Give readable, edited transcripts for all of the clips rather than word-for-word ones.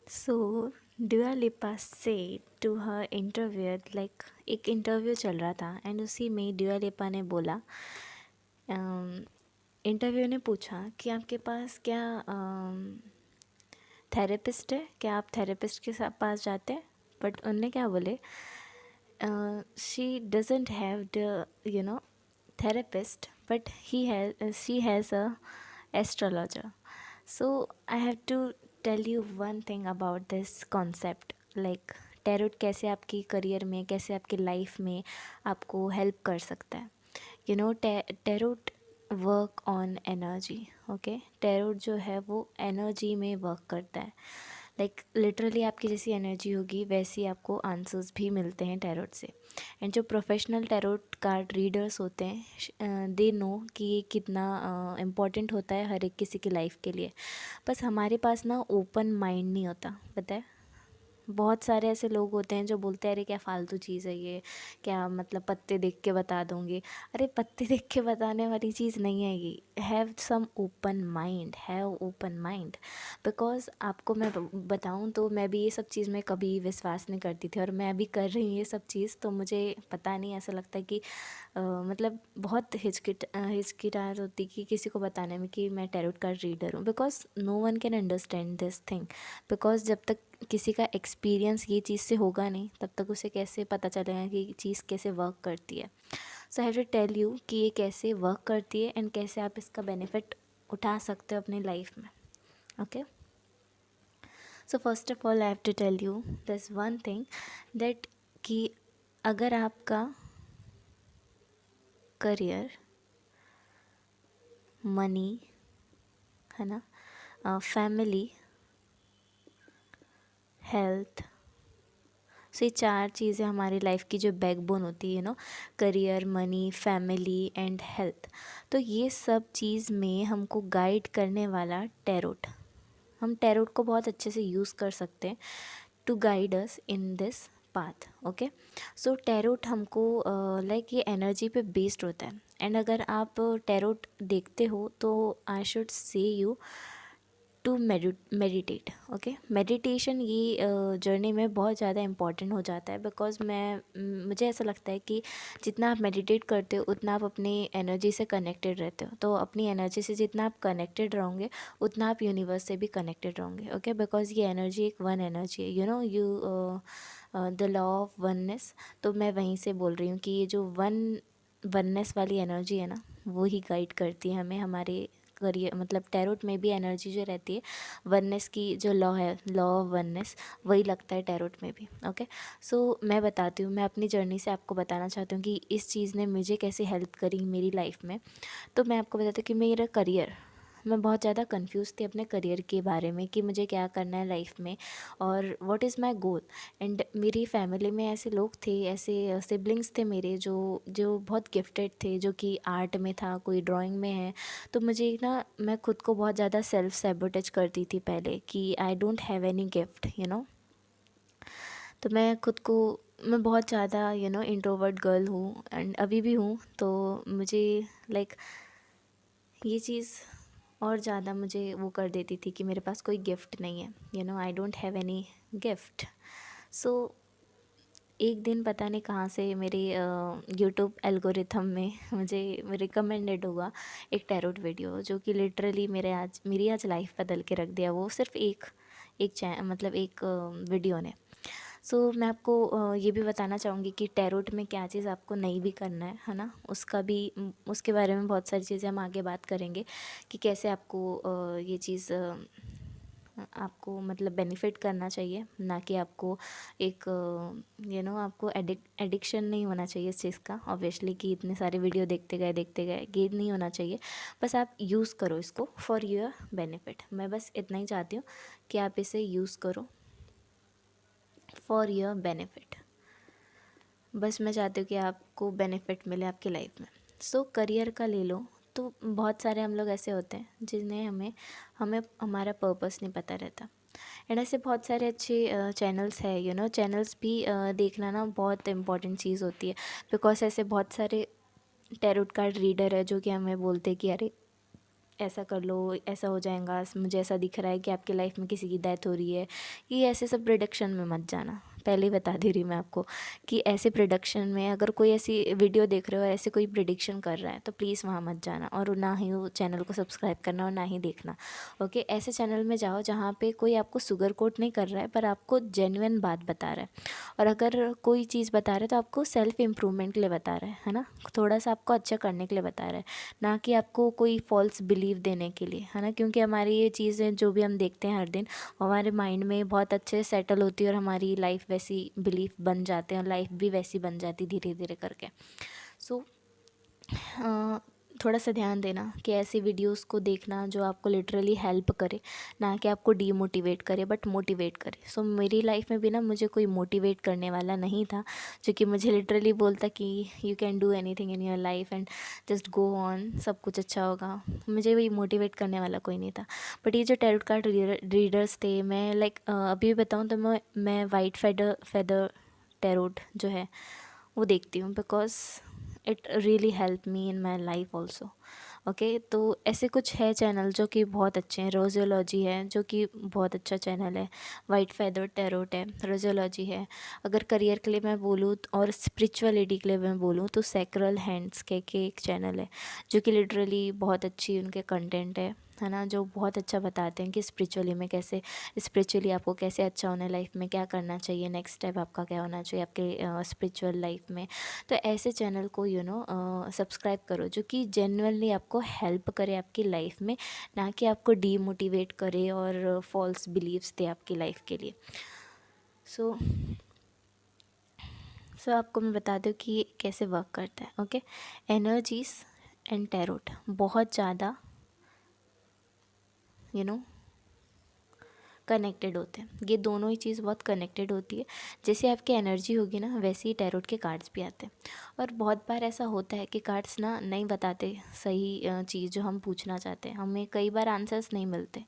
So Dua Lipa said to her interviewer, like एक interview चल रहा था एंड उसी में Dua Lipa ने बोला, इंटरव्यू ने पूछा कि आपके पास क्या थेरेपिस्ट है, क्या आप थेरेपिस्ट के पास जाते हैं? बट उनने क्या बोले, she doesn't have the therapist, but she has a astrologer. So I have to tell you one thing about this concept, like tarot कैसे आपकी करियर में, कैसे आपकी लाइफ में आपको हेल्प कर सकता है. Tarot work on energy. Okay, tarot जो है वो एनर्जी में वर्क करता है. लाइक लिटरली आपकी जैसी एनर्जी होगी वैसी आपको आंसर्स भी मिलते हैं टैरोट से. एंड जो प्रोफेशनल टैरोट कार्ड रीडर्स होते हैं दे नो कि ये कितना इम्पॉर्टेंट होता है हर एक किसी की लाइफ के लिए. बस हमारे पास ना ओपन माइंड नहीं होता, पता है. बहुत सारे ऐसे लोग होते हैं जो बोलते हैं अरे क्या फ़ालतू चीज़ है ये, क्या मतलब पत्ते देख के बता दूँगी. अरे पत्ते देख के बताने वाली चीज़ नहीं है ये. Have some open mind, have open mind. Because आपको मैं बताऊँ तो मैं भी ये सब चीज़ में कभी विश्वास नहीं करती थी और मैं अभी कर रही हूँ ये सब चीज़. तो मुझे पता नहीं, ऐसा लगता है कि मतलब बहुत हिचकिचाहट होती कि किसी को बताने में कि मैं टैरोट कार्ड रीडर हूँ. Because no one can understand this thing. Because जब तक किसी का एक्सपीरियंस ये चीज़ से होगा नहीं तब तक उसे कैसे पता चलेगा कि चीज़ कैसे वर्क करती है. So I have to tell you कि ये कैसे वर्क करती है एंड कैसे आप इसका बेनिफिट उठा सकते हो अपनी लाइफ में. Okay, so first of all I have to tell you this one thing that कि अगर आपका करियर, मनी, है ना, फैमिली, हेल्थ, सो ये चार चीज़ें हमारी लाइफ की जो बैकबोन होती है, career, money, family and health. तो ये सब चीज़ में हमको गाइड करने वाला टैरोट. हम टैरोट को बहुत अच्छे से यूज़ कर सकते हैं to guide us in this path. Okay, so tarot हमको लाइक ये एनर्जी पे बेस्ड होता है. एंड अगर आप टैरोट देखते हो तो I should say you to meditate. Okay, meditation ये जर्नी में बहुत ज़्यादा इम्पॉर्टेंट हो जाता है. बिकॉज मुझे ऐसा लगता है कि जितना आप मेडिटेट करते हो उतना आप अपनी एनर्जी से कनेक्टेड रहते हो. तो अपनी एनर्जी से जितना आप कनेक्टेड रहोगे उतना आप यूनिवर्स से भी कनेक्टेड रहोगे. ओके, बिकॉज ये एनर्जी एक वन एनर्जी है, द लॉ ऑफ वननेस. तो मैं वहीं से बोल रही हूँ कि ये जो वननेस वाली एनर्जी है ना, वो ही गाइड करती है हमें हमारे करियर. मतलब टैरोट में भी एनर्जी जो रहती है वननेस की, जो लॉ है, लॉ ऑफ वननेस, वही लगता है टैरोट में भी. ओके, सो मैं बताती हूँ, मैं अपनी जर्नी से आपको बताना चाहती हूँ कि इस चीज़ ने मुझे कैसे हेल्प करी मेरी लाइफ में. तो मैं आपको बताती हूँ कि मेरा करियर, मैं बहुत ज़्यादा कंफ्यूज थी अपने करियर के बारे में कि मुझे क्या करना है लाइफ में और what is my goal. And मेरी फैमिली में ऐसे लोग थे, ऐसे सिबलिंग्स थे मेरे जो जो बहुत गिफ्टेड थे, जो कि आर्ट में था, कोई ड्राइंग में है. तो मुझे ना, मैं खुद को बहुत ज़्यादा सेल्फ सैबोटेज करती थी पहले कि आई डोंट हैव एनी गिफ्ट. तो मैं खुद को, मैं बहुत ज़्यादा इंट्रोवर्ट गर्ल हूँ एंड अभी भी हूँ. तो मुझे लाइक ये चीज़ और ज़्यादा मुझे वो कर देती थी कि मेरे पास कोई गिफ्ट नहीं है, I don't have any gift. So एक दिन पता नहीं कहाँ से मेरे यूट्यूब एल्गोरिथम में मुझे रिकमेंडेड हुआ एक टैरोट वीडियो, जो कि लिटरली मेरी आज लाइफ बदल के रख दिया. वो सिर्फ मतलब एक वीडियो ने. सो मैं आपको ये भी बताना चाहूँगी कि टैरोट में क्या चीज़ आपको नहीं भी करना है ना, उसका भी उसके बारे में बहुत सारी चीज़ें हम आगे बात करेंगे कि कैसे आपको ये चीज़ आपको मतलब बेनिफिट करना चाहिए, ना कि आपको एक आपको एडिक्शन नहीं होना चाहिए इस चीज़ का. ऑब्वियसली कि इतने सारे वीडियो देखते गए ये नहीं होना चाहिए. बस आप यूज़ करो इसको फॉर योर बेनिफिट. मैं बस इतना ही चाहती हूँ कि आप इसे यूज़ करो फॉर योर बेनिफिट. बस मैं चाहती हूँ कि आपको बेनिफिट मिले आपकी लाइफ में. सो करियर का ले लो तो बहुत सारे हम लोग ऐसे होते हैं जिन्हें हमें हमें हमारा पर्पस नहीं पता रहता. एंड ऐसे बहुत सारे अच्छे चैनल्स है, चैनल्स भी देखना ना बहुत इम्पॉर्टेंट चीज़ होती है. बिकॉज ऐसे बहुत सारे टैरोट कार्ड रीडर है जो कि हमें बोलते हैं कि अरे ऐसा कर लो, ऐसा हो जाएगा, मुझे ऐसा दिख रहा है कि आपकी लाइफ में किसी की डेथ हो रही है, ये ऐसे सब प्रिडिक्शन में मत जाना। पहले ही बता दे रही मैं आपको कि ऐसे प्रिडिक्शन में अगर कोई ऐसी वीडियो देख रहे हो, ऐसे कोई प्रिडिक्शन कर रहा है, तो प्लीज़ वहाँ मत जाना, और ना ही वो चैनल को सब्सक्राइब करना और ना ही देखना। ओके, ऐसे चैनल में जाओ जहाँ पे कोई आपको सुगर कोट नहीं कर रहा है, पर आपको जेन्युइन बात बता रहा है। और अगर कोई चीज़ बता रहा है तो आपको सेल्फ इम्प्रूवमेंट के लिए बता रहा है ना, थोड़ा सा आपको अच्छा करने के लिए बता रहा है, ना कि आपको कोई फॉल्स बिलीव देने के लिए, है ना। क्योंकि हमारी ये चीज़ें जो भी हम देखते हैं हर दिन, हमारे माइंड में बहुत अच्छे सेटल होती है और हमारी लाइफ वैसी बिलीफ बन जाते हैं और लाइफ भी वैसी बन जाती धीरे धीरे करके। सो थोड़ा सा ध्यान देना कि ऐसी वीडियोस को देखना जो आपको लिटरली हेल्प करे, ना कि आपको डीमोटिवेट करे, बट मोटिवेट करे। सो मेरी लाइफ में भी ना मुझे कोई मोटिवेट करने वाला नहीं था जो कि मुझे लिटरली बोलता कि you can do anything in your life and just go on, सब कुछ अच्छा होगा। मुझे वही मोटिवेट करने वाला कोई नहीं था। बट ये जो टैरोट कार्ड रीडर्स थे, मैं लाइक अभी भी बताऊँ तो मैं वाइट फेदर टैरोट जो है वो देखती हूँ, because it really help me in my life also. Okay, तो ऐसे कुछ है चैनल जो कि बहुत अच्छे हैं। रोजियोलॉजी है जो कि बहुत अच्छा चैनल है, वाइट फेदर टैरोट है, रोजियोलॉजी है। अगर करियर के लिए मैं बोलूँ और स्पिरिचुअलिटी के लिए मैं बोलूँ तो सैक्रल हैंड्स के एक चैनल है जो कि लिटरली बहुत अच्छी उनके कंटेंट है ना, जो बहुत अच्छा बताते हैं कि स्पिरिचुअली आपको कैसे अच्छा होना है, लाइफ में क्या करना चाहिए, नेक्स्ट स्टेप आपका क्या होना चाहिए आपके स्पिरिचुअल लाइफ में। तो ऐसे चैनल को सब्सक्राइब करो जो कि जेन्युइनली आपको हेल्प करे आपकी लाइफ में, ना कि आपको डीमोटिवेट करे और फॉल्स बिलीव्स दे आपकी लाइफ के लिए। सो आपको मैं बता दूँ कि ये कैसे वर्क करता है। ओके, एनर्जीज एंड टैरोट बहुत ज़्यादा कनेक्टेड होते हैं। ये दोनों ही चीज़ बहुत कनेक्टेड होती है। जैसे आपकी एनर्जी होगी ना, वैसे ही टैरोट के कार्ड्स भी आते हैं। और बहुत बार ऐसा होता है कि कार्ड्स ना नहीं बताते सही चीज़ जो हम पूछना चाहते हैं, हमें कई बार आंसर्स नहीं मिलते।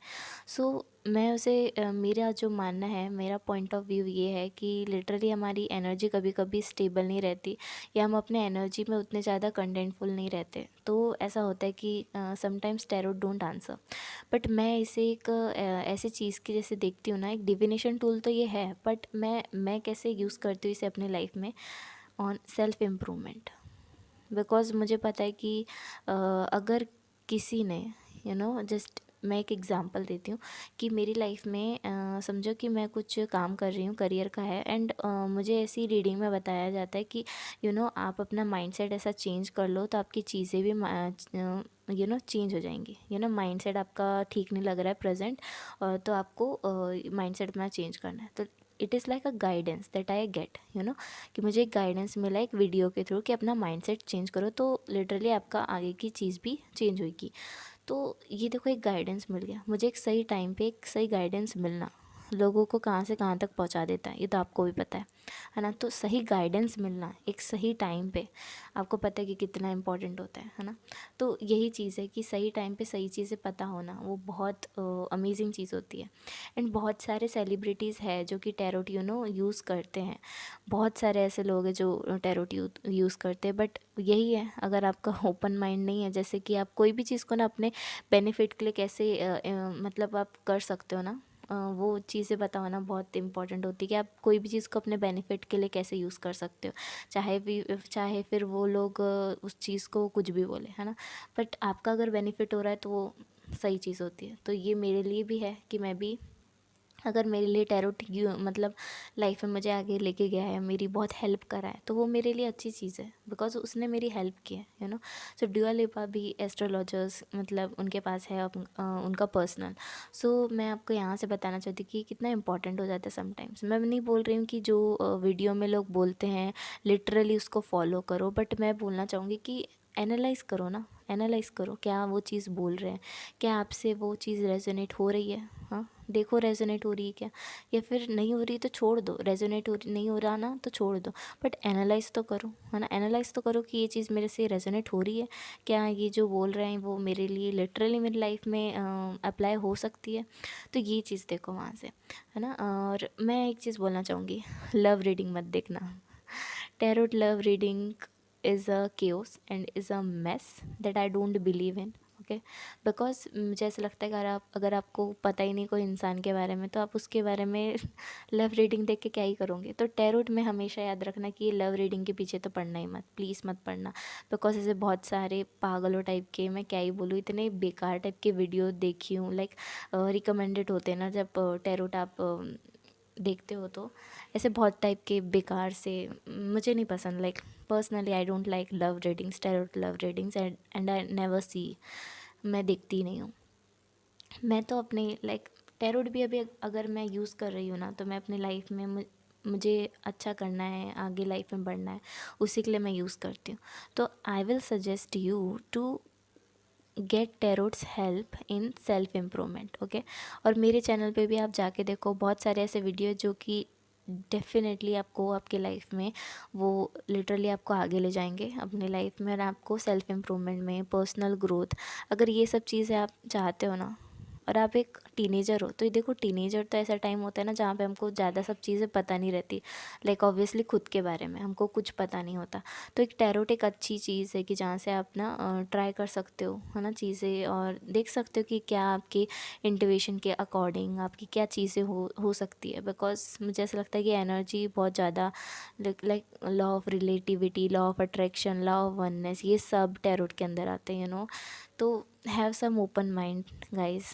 सो मैं उसे मेरा जो मानना है, मेरा पॉइंट ऑफ व्यू ये है कि लिटरली हमारी एनर्जी कभी कभी स्टेबल नहीं रहती, या हम अपने एनर्जी में उतने ज़्यादा कंटेंटफुल नहीं रहते। तो ऐसा होता है कि sometimes tarot don't answer. But मैं इसे एक ऐसी चीज़ की जैसे देखती हूँ ना, एक डिविनेशन टूल तो ये है, बट मैं कैसे यूज़ करती हूँ इसे अपनी लाइफ में ऑन सेल्फ इम्प्रूवमेंट। बिकॉज मुझे पता है कि अगर किसी ने जस्ट मैं एक एग्ज़ाम्पल देती हूँ कि मेरी लाइफ में समझो कि मैं कुछ काम कर रही हूँ, करियर का है, एंड मुझे ऐसी रीडिंग में बताया जाता है कि आप अपना माइंडसेट ऐसा चेंज कर लो तो आपकी चीज़ें भी चेंज हो जाएंगी। माइंडसेट आपका ठीक नहीं लग रहा है प्रेजेंट, तो आपको माइंडसेट अपना चेंज करना है। तो it is like a guidance that I get कि मुझे एक गाइडेंस मिला एक वीडियो के थ्रू कि अपना माइंडसेट चेंज करो, तो लिटरली आपका आगे की चीज़ भी चेंज होगी। तो ये देखो, एक गाइडेंस मिल गया मुझे, एक सही टाइम पे एक सही गाइडेंस मिलना लोगों को कहाँ से कहाँ तक पहुँचा देता है, ये तो आपको भी पता है ना। तो सही गाइडेंस मिलना एक सही टाइम पे आपको पता है कि कितना इम्पोर्टेंट होता है ना। तो यही चीज़ है कि सही टाइम पे सही चीज़ें पता होना वो बहुत अमेजिंग चीज़ होती है। एंड बहुत सारे सेलिब्रिटीज़ है जो कि टैरोट यूज़ करते हैं। बहुत सारे ऐसे लोग हैं जो टैरोट यूज़ करते हैं। बट यही है, अगर आपका ओपन माइंड नहीं है, जैसे कि आप कोई भी चीज़ को ना अपने बेनिफिट के लिए कैसे मतलब आप कर सकते हो ना, वो चीज़ें पता होना बहुत इंपॉर्टेंट होती है कि आप कोई भी चीज़ को अपने बेनिफिट के लिए कैसे यूज़ कर सकते हो, चाहे फिर वो लोग उस चीज़ को कुछ भी बोले, है ना। बट आपका अगर बेनिफिट हो रहा है तो वो सही चीज़ होती है। तो ये मेरे लिए भी है कि मैं भी, अगर मेरे लिए टैरोट मतलब लाइफ में मुझे आगे लेके गया है, मेरी बहुत हेल्प करा है, तो वो मेरे लिए अच्छी चीज़ है, बिकॉज उसने मेरी हेल्प की है सो ड्यूआ लिपा भी एस्ट्रोलॉजर्स मतलब उनके पास है उनका पर्सनल। सो मैं आपको यहाँ से बताना चाहती हूँ कि कितना इंपॉर्टेंट हो जाता है समटाइम्स। मैं नहीं बोल रही हूँ कि जो वीडियो में लोग बोलते हैं लिटरली उसको फॉलो करो, बट मैं बोलना चाहूँगी कि एनालाइज़ करो ना, एनालाइज़ करो क्या वो चीज़ बोल रहे हैं, क्या आपसे वो चीज़ रेजोनेट हो रही है। हाँ, देखो रेजोनेट हो रही है क्या, या फिर नहीं हो रही तो छोड़ दो, नहीं हो रहा ना तो छोड़ दो, बट एनालाइज़ तो करो, है ना। एनालाइज़ तो करो कि ये चीज़ मेरे से रेजोनेट हो रही है क्या, ये जो बोल रहे हैं वो मेरे लिए लिटरली मेरी लाइफ में अप्लाई हो सकती है। तो ये चीज़ देखो वहाँ से, है ना। और मैं एक चीज़ बोलना चाहूँगी, लव रीडिंग मत देखना। Tarot love reading is a chaos and is a mess that I don't believe in. Okay. Because मुझे ऐसा लगता है कि अगर आपको पता ही नहीं कोई इंसान के बारे में, तो आप उसके बारे में लव रीडिंग देख के क्या ही करोगे। तो टैरोट में हमेशा याद रखना कि ये लव रीडिंग के पीछे तो पड़ना ही मत, प्लीज़ मत पड़ना। बिकॉज ऐसे बहुत सारे पागलों टाइप के, मैं क्या ही बोलूँ, इतने बेकार टाइप के वीडियो देखी हूँ, लाइक रिकमेंडेड होते हैं ना जब टैरोट आप देखते हो, तो ऐसे बहुत टाइप के बेकार से मुझे नहीं पसंद। Like personally I don't like love readings, tarot love readings, and I never see, मैं देखती ही नहीं हूँ। मैं तो अपने लाइक टैरोट भी अभी अगर मैं यूज़ कर रही हूँ ना, तो मैं अपनी लाइफ में मुझे अच्छा करना है, आगे लाइफ में बढ़ना है, उसी के लिए मैं यूज़ करती हूँ। तो I will suggest you to get tarots help in self improvement, okay. और मेरे चैनल पे भी आप जाके देखो, बहुत सारे ऐसे वीडियो जो कि डेफिनेटली आपको आपके लाइफ में वो लिटरली आपको आगे ले जाएंगे अपनी लाइफ में, और आपको सेल्फ इम्प्रूवमेंट में, पर्सनल ग्रोथ, अगर ये सब चीज़ें आप चाहते हो ना, और आप एक टीनेजर हो, तो ये देखो टीनेजर तो ऐसा टाइम होता है ना जहाँ पे हमको ज़्यादा सब चीज़ें पता नहीं रहती, लाइक ऑब्वियसली खुद के बारे में हमको कुछ पता नहीं होता। तो एक टैरोट एक अच्छी चीज़ है कि जहाँ से आप ना ट्राई कर सकते हो, है ना, चीज़ें, और देख सकते हो कि क्या आपकी इंट्यूशन के अकॉर्डिंग आपकी क्या चीज़ें हो सकती है। बिकॉज मुझे ऐसा लगता है कि एनर्जी बहुत ज़्यादा, like law of relativity, law of attraction, law of oneness, ये सब टैरोट के अंदर आते हैं, तो have some open mind guys,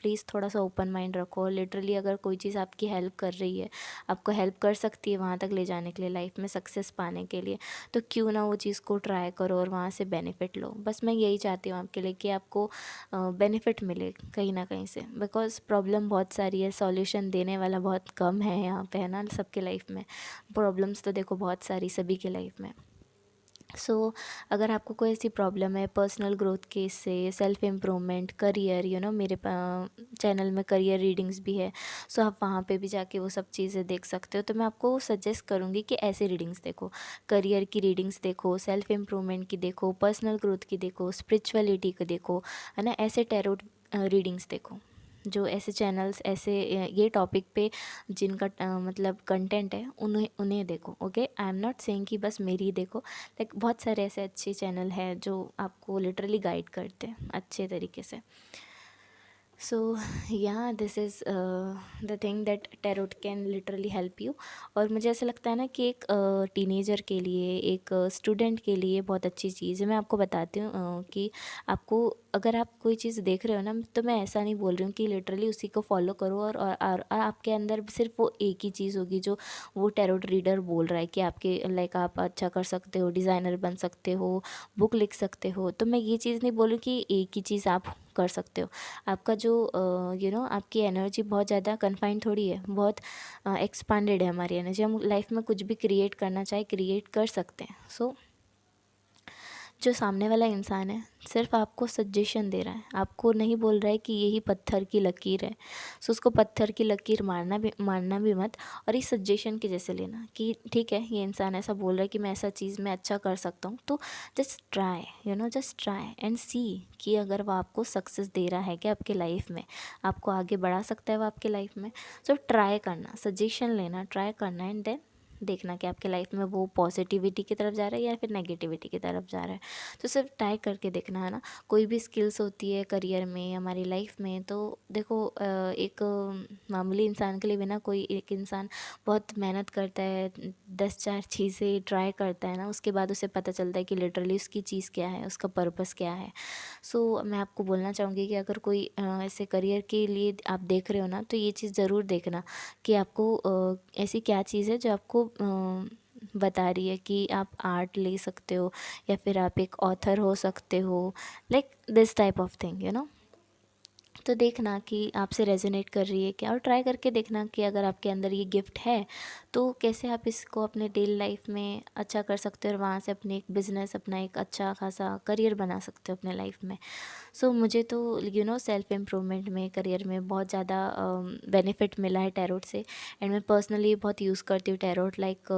please थोड़ा सा ओपन माइंड रखो। लिटरली अगर कोई चीज़ आपकी हेल्प कर रही है, आपको हेल्प कर सकती है वहाँ तक ले जाने के लिए, लाइफ में सक्सेस पाने के लिए, तो क्यों ना वो चीज़ को ट्राई करो और वहाँ से बेनिफिट लो। बस मैं यही चाहती हूँ आपके लिए कि आपको बेनिफिट मिले कहीं ना कहीं से। बिकॉज प्रॉब्लम बहुत सारी है, सॉल्यूशन देने वाला बहुत कम है यहाँ पे, है ना। सबके लाइफ में प्रॉब्लम्स तो देखो बहुत सारी, सभी के लाइफ में। अगर आपको कोई ऐसी प्रॉब्लम है पर्सनल ग्रोथ के से, सेल्फ इम्प्रूवमेंट, करियर, मेरे चैनल में करियर रीडिंग्स भी है, आप वहाँ पे भी जाके वो सब चीज़ें देख सकते हो। तो मैं आपको सजेस्ट करूँगी कि ऐसे रीडिंग्स देखो, करियर की रीडिंग्स देखो, सेल्फ इम्प्रूवमेंट की देखो, पर्सनल ग्रोथ की देखो, स्पिरिचुअलिटी की देखो, है ना, ऐसे टैरोट रीडिंग्स देखो, जो ऐसे चैनल्स, ऐसे ये टॉपिक पे जिनका मतलब कंटेंट है, उन्हें उन्हें देखो, okay. I am not saying कि बस मेरी ही देखो, लाइक बहुत सारे ऐसे अच्छे चैनल हैं जो आपको लिटरली गाइड करते हैं अच्छे तरीके से। सो या this is the thing that tarot can literally help you. और मुझे ऐसा लगता है ना कि एक टीनेजर के लिए, एक स्टूडेंट के लिए बहुत अच्छी चीज़ है। मैं आपको बताती हूँ कि आपको, अगर आप कोई चीज़ देख रहे हो ना, तो मैं ऐसा नहीं बोल रही हूँ कि लिटरली उसी को फॉलो करो, और आपके अंदर सिर्फ वो एक ही चीज़ होगी जो वो टैरोट रीडर बोल रहा है कि आपके लाइक आप अच्छा कर सकते हो, डिज़ाइनर बन सकते हो, बुक लिख सकते हो। तो मैं ये चीज़ नहीं बोलूँ कि एक ही चीज़ आप कर सकते हो। आपका जो आपकी एनर्जी बहुत ज़्यादा कन्फाइंड थोड़ी है, बहुत एक्सपांडेड है हमारी एनर्जी। हम लाइफ में कुछ भी क्रिएट करना चाहे क्रिएट कर सकते हैं। जो सामने वाला इंसान है सिर्फ आपको सजेशन दे रहा है, आपको नहीं बोल रहा है कि यही पत्थर की लकीर है, उसको पत्थर की लकीर मारना भी मत, और इस सजेशन के जैसे लेना कि ठीक है, ये इंसान ऐसा बोल रहा है कि मैं ऐसा चीज़ में अच्छा कर सकता हूँ, तो just try, just try and see कि अगर वो आपको सक्सेस दे रहा है कि आपके लाइफ में, आपको आगे बढ़ा सकता है वो आपके लाइफ में। ट्राई करना, सजेशन लेना, ट्राई करना, एंड देन देखना कि आपके लाइफ में वो पॉजिटिविटी की तरफ जा रहा है या फिर नेगेटिविटी की तरफ जा रहा है। तो सिर्फ ट्राई करके देखना, है ना। कोई भी स्किल्स होती है करियर में, हमारी लाइफ में, तो देखो एक मामूली इंसान के लिए भी ना, कोई एक इंसान बहुत मेहनत करता है, 10 4 चीज़ें ट्राई करता है ना, उसके बाद उसे पता चलता है कि लिटरली उसकी चीज़ क्या है, उसका पर्पस क्या है। मैं आपको बोलना चाहूँगी कि अगर कोई ऐसे करियर के लिए आप देख रहे हो ना, तो ये चीज़ ज़रूर देखना कि आपको ऐसी क्या चीज़ है जो आपको बता रही है कि आप आर्ट ले सकते हो, या फिर आप एक ऑथर हो सकते हो, like this type of thing, तो देखना कि आपसे रेजोनेट कर रही है क्या, और ट्राई करके देखना कि अगर आपके अंदर ये गिफ्ट है तो कैसे आप इसको अपने डेली लाइफ में अच्छा कर सकते हो, और वहाँ से अपने एक बिज़नेस, अपना एक अच्छा खासा करियर बना सकते हो अपने लाइफ में। मुझे तो सेल्फ इम्प्रूवमेंट में, करियर में बहुत ज़्यादा बेनिफिट मिला है टैरोट से, एंड मैं पर्सनली बहुत यूज़ करती हूँ टैरोट। लाइक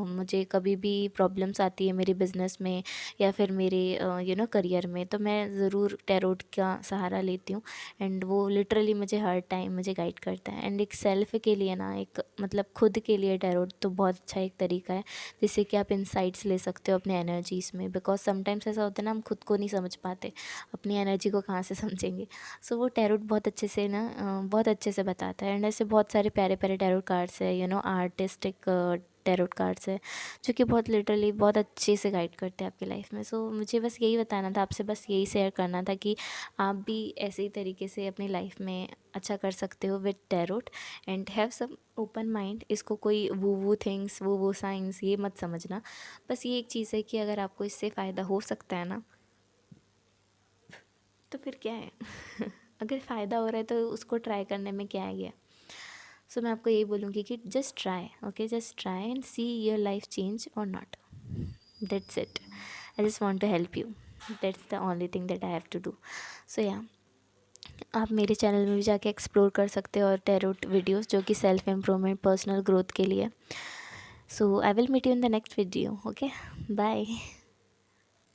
मुझे कभी भी प्रॉब्लम्स आती है मेरे बिज़नेस में या फिर मेरे करियर में, तो मैं ज़रूर टैरोट का सहारा लेती हूँ, एंड वो लिटरली मुझे हर टाइम मुझे गाइड करता है। एंड एक सेल्फ के लिए ना, एक मतलब खुद के लिए टैरोट तो बहुत अच्छा एक तरीका है जिससे कि आप इंसाइट्स ले सकते हो अपने एनर्जीज़ में। बिकॉज समटाइम्स ऐसा होता है ना, हम खुद को नहीं समझ पाते, अपनी एनर्जी को कहाँ से समझेंगे। सो वो टैरोट बहुत अच्छे से ना बहुत अच्छे से बताता है। एंड ऐसे बहुत सारे प्यारे प्यारे टैरोट कार्ड्स है, आर्टिस्टिक टैरोट कार्ड्स है जो कि बहुत लिटरली बहुत अच्छे से गाइड करते हैं आपकी लाइफ में। सो मुझे बस यही बताना था आपसे, बस यही शेयर करना था कि आप भी ऐसे ही तरीके से अपनी लाइफ में अच्छा कर सकते हो with tarot. And have some open mind. इसको कोई वो थिंग्स वो साइंस ये मत समझना। बस ये एक चीज़ है कि अगर आपको इससे फ़ायदा हो सकता है ना, तो फिर क्या है अगर फ़ायदा हो रहा है तो उसको ट्राई करने में क्या है। सो मैं आपको यही बोलूँगी कि just try, okay, just try and see your life change or not. That's it. I just want to help you. That's the only thing that I have to do. So yeah, आप मेरे channel में भी जाके explore कर सकते हो और tarot videos जो कि सेल्फ इम्प्रूवमेंट पर्सनल ग्रोथ के लिए। So I will meet you in the next video. Okay, bye.